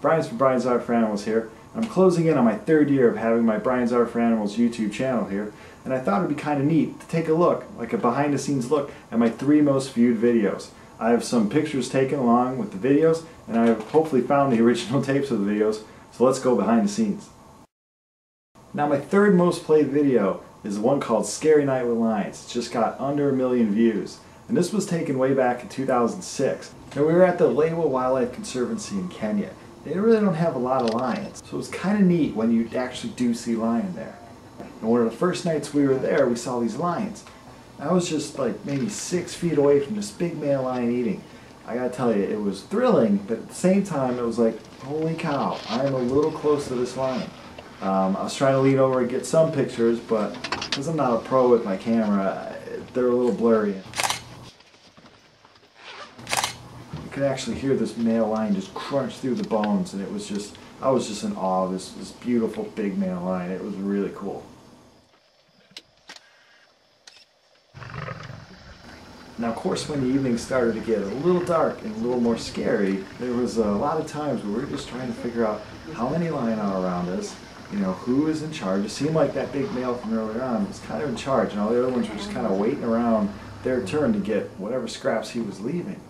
Brian's from Brian's Art for Animals here. I'm closing in on my 3rd year of having my Brian's Art for Animals YouTube channel here, and I thought it would be kind of neat to take a look, like a behind the scenes look, at my 3 most viewed videos. I have some pictures taken along with the videos, and I have hopefully found the original tapes of the videos, so let's go behind the scenes. Now my 3rd most played video is one called Scary Night with Lions. It's just got under 1 million views, and this was taken way back in 2006. Now we were at the Lewa Wildlife Conservancy in Kenya. They really don't have a lot of lions, so it's kind of neat when you actually do see lion there. And one of the first nights we were there, we saw these lions. I was just like maybe 6 feet away from this big male lion eating. I gotta tell you, it was thrilling, but at the same time it was like, holy cow, I am a little close to this lion. I was trying to lean over and get some pictures, but because I'm not a pro with my camera, they're a little blurry. You could actually hear this male lion just crunch through the bones, and it was just, I was just in awe of this beautiful big male lion. It was really cool. Now of course when the evening started to get a little dark and a little more scary, there was a lot of times where we were just trying to figure out how many lions are around us, you know, who is in charge. It seemed like that big male from earlier on was kind of in charge, and all the other ones were just kind of waiting around their turn to get whatever scraps he was leaving.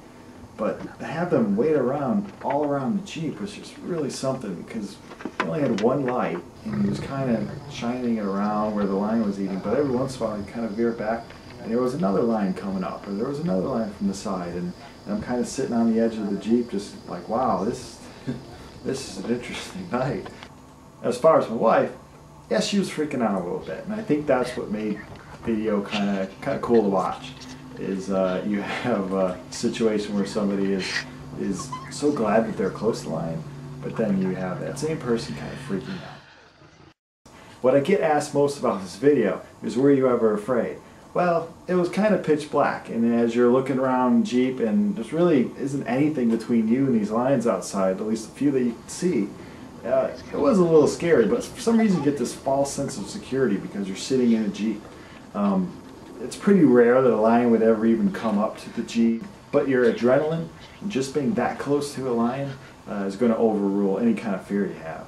But to have them wait around all around the Jeep was just really something, because he only had one light and he was kind of shining it around where the lion was eating, but every once in a while he'd kind of veer back and there was another lion coming up, or there was another lion from the side, and I'm kind of sitting on the edge of the Jeep just like, wow, this is an interesting night. As far as my wife, yes, she was freaking out a little bit, and I think that's what made the video kind of cool to watch. Is you have a situation where somebody is so glad that they're close to the lion, but then you have that same person kind of freaking out. What I get asked most about this video is, were you ever afraid? Well, it was kind of pitch black, and as you're looking around Jeep and there really isn't anything between you and these lions outside, at least a few that you can see, it was a little scary, but for some reason you get this false sense of security because you're sitting in a Jeep. It's pretty rare that a lion would ever even come up to the Jeep, but your adrenaline and just being that close to a lion is going to overrule any kind of fear you have.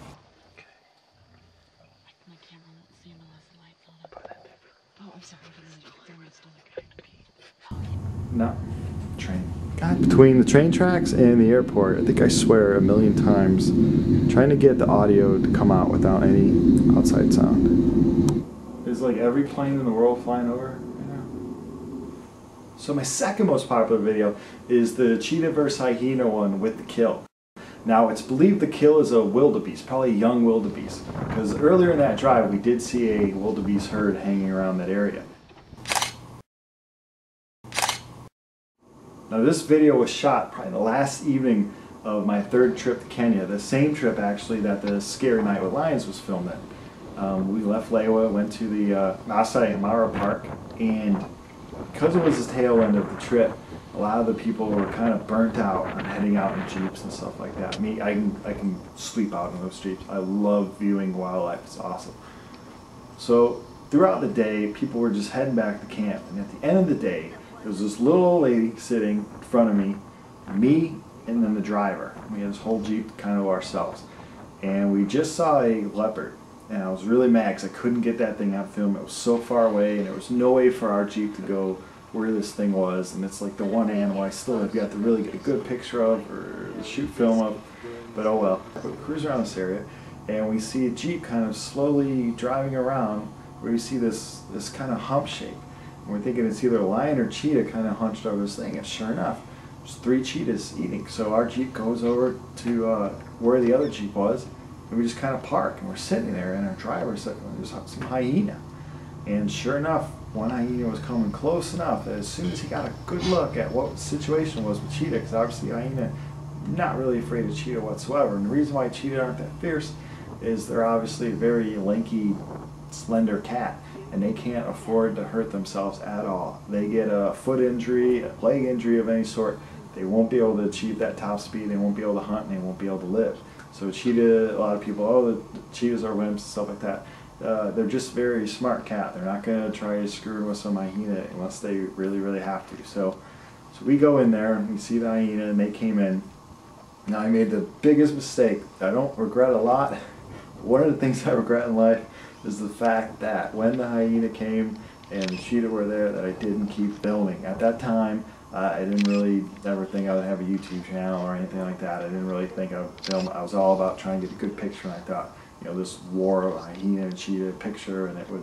No, train. God, between the train tracks and the airport, I think I swear 1,000,000 times, trying to get the audio to come out without any outside sound. There's like every plane in the world flying over. So my second most popular video is the Cheetah vs. Hyena one with the kill. Now it's believed the kill is a wildebeest, probably a young wildebeest, because earlier in that drive we did see a wildebeest herd hanging around that area. Now this video was shot probably the last evening of my 3rd trip to Kenya, the same trip actually that the Scary Night with Lions was filmed in. We left Lewa, went to the Masai Mara Park, and because it was the tail end of the trip, a lot of the people were kind of burnt out on heading out in Jeeps and stuff like that. Me, I can sleep out in those Jeeps. I love viewing wildlife. It's awesome. So throughout the day, people were just heading back to camp, and at the end of the day, there was this little old lady sitting in front of me, and then the driver. We had this whole Jeep kind of ourselves, and we just saw a leopard. And I was really mad because I couldn't get that thing on film. It was so far away, and there was no way for our Jeep to go where this thing was. And it's like the one animal I still have got to really get a good picture of or shoot film of. But oh well. We cruise around this area, and we see a Jeep kind of slowly driving around where you see this kind of hump shape. And we're thinking it's either a lion or cheetah kind of hunched over this thing. And sure enough, there's 3 cheetahs eating. So our Jeep goes over to where the other Jeep was. And we just kind of park, and we're sitting there, and our driver said, well, there's some hyena. And sure enough, one hyena was coming close enough that as soon as he got a good look at what the situation was with cheetah, because obviously hyena, not really afraid of cheetah whatsoever. And the reason why cheetah aren't that fierce is they're obviously a very lanky, slender cat, and they can't afford to hurt themselves at all. They get a foot injury, a leg injury of any sort, they won't be able to achieve that top speed, they won't be able to hunt, and they won't be able to live. So cheetah, a lot of people, oh, the cheetahs are wimps and stuff like that. They're just very smart cat. They're not going to try to screw with some hyena unless they really, really have to. So we go in there and we see the hyena, and they came in, Now, I made the biggest mistake. I don't regret a lot. One of the things I regret in life is the fact that when the hyena came and the cheetah were there, that I didn't keep filming. At that time, I didn't really ever think I would have a YouTube channel or anything like that. I didn't really think I would film. I was all about trying to get a good picture, and I thought, you know, this war of a hyena and cheetah picture, and it would,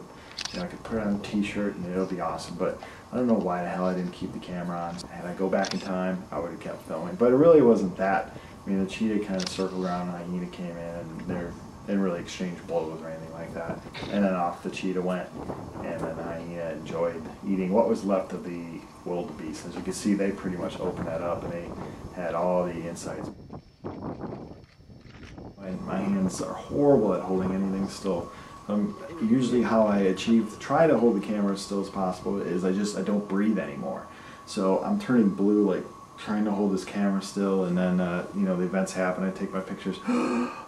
you know, I could put it on a t-shirt and it'll be awesome. But I don't know why the hell I didn't keep the camera on. Had I go back in time, I would have kept filming. But it really wasn't that. I mean, the cheetah kind of circled around, and the hyena came in, and they didn't really exchange blows or anything like that. And then off the cheetah went, and then the hyena enjoyed eating what was left of the wildebeest. As you can see, they pretty much opened that up, and they had all the insides. My hands are horrible at holding anything still. Usually how I try to hold the camera as still as possible is I don't breathe anymore. So I'm turning blue, like trying to hold this camera still, and then you know, the events happen, I take my pictures,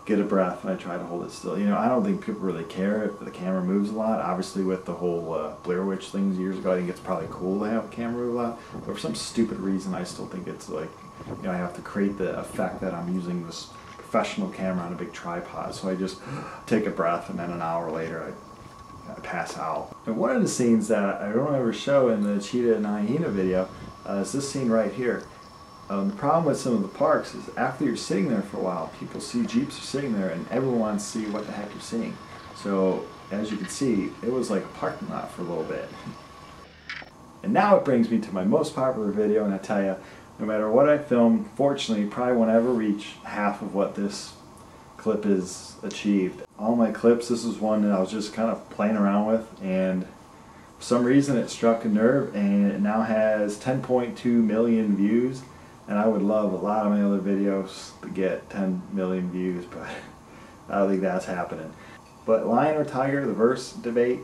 get a breath, and I try to hold it still. You know, I don't think people really care if the camera moves a lot. Obviously with the whole Blair Witch things years ago, I think it's probably cool to have a camera move a lot, but for some stupid reason I still think it's like, you know, I have to create the effect that I'm using this professional camera on a big tripod. So I just take a breath, and then an hour later I pass out. And one of the scenes that I don't ever show in the cheetah and hyena video is this scene right here. The problem with some of the parks is after you're sitting there for a while, people see Jeeps are sitting there and everyone wants to see what the heck you're seeing. So as you can see, it was like a parking lot for a little bit. And now it brings me to my most popular video, and I tell you, no matter what I film, fortunately, probably won't ever reach half of what this clip is achieved. All my clips, this is one that I was just kind of playing around with, and for some reason it struck a nerve, and it now has 10.2 million views. And I would love a lot of my other videos to get 10 million views, but I don't think that's happening. But lion or tiger, the verse debate,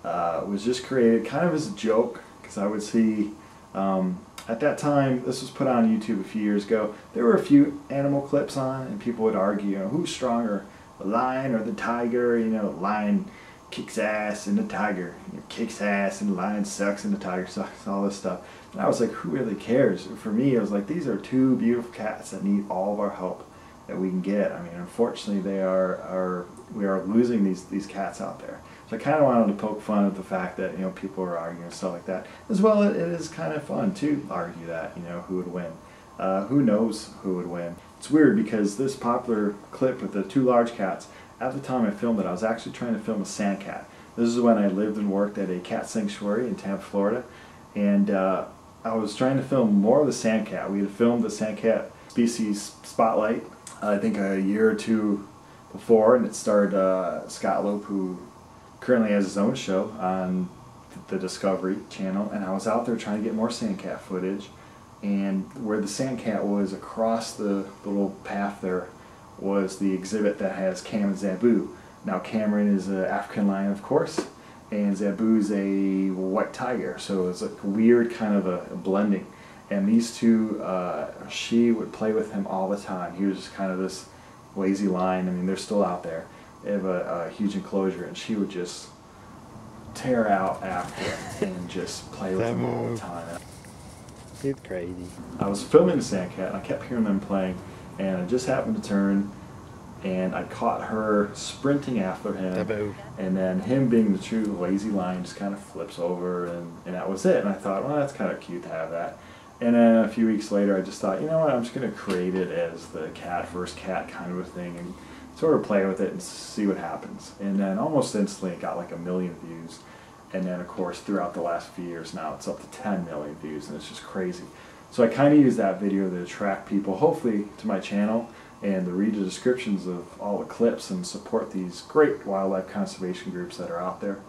was just created kind of as a joke, because I would see, at that time, this was put on YouTube a few years ago, there were a few animal clips on, and people would argue, you know, who's stronger, the lion or the tiger? You know, lion kicks ass and the tiger, you know, kicks ass and the lion sucks and the tiger sucks, all this stuff. And I was like, who really cares? For me, I was like, these are two beautiful cats that need all of our help that we can get. I mean, unfortunately, we are losing these cats out there. So I kind of wanted to poke fun at the fact that, you know, people are arguing and stuff like that. As well, it is kind of fun to argue that, you know, who would win. Who knows who would win? It's weird because this popular clip with the two large cats, at the time I filmed it, I was actually trying to film a sand cat. This is when I lived and worked at a cat sanctuary in Tampa, Florida, and I was trying to film more of the sand cat. We had filmed the sand cat species spotlight, I think a year or two before, and it starred Scott Lope, who currently has his own show on the Discovery Channel, and I was out there trying to get more sand cat footage, and where the sand cat was across the little path there was the exhibit that has Cam and Zabu. Now Cameron is an African lion, of course, and Zabu's a white tiger, so it's like a weird kind of a blending. And these two, she would play with him all the time. He was just kind of this lazy lion. I mean, they're still out there. They have a huge enclosure, and she would just tear out after him and just play with him all the time. It's crazy. I was filming the sand cat, and I kept hearing them playing, and I just happened to turn, and I caught her sprinting after him. Zabu. And then him being the true lazy lion just kind of flips over, and that was it. And I thought, well, that's kind of cute to have that. And then a few weeks later, I just thought, you know what, I'm just going to create it as the cat versus cat kind of a thing, and sort of play with it and see what happens. And then almost instantly it got like 1 million views. And then of course throughout the last few years now it's up to 10 million views, and it's just crazy. So I kind of use that video to attract people, hopefully, to my channel, and to read the descriptions of all the clips and support these great wildlife conservation groups that are out there.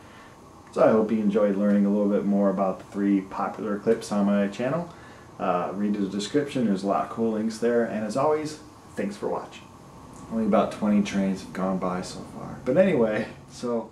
So I hope you enjoyed learning a little bit more about the 3 popular clips on my channel. Read the description, there's a lot of cool links there, and as always, thanks for watching. Only about 20 trains have gone by so far. But anyway, so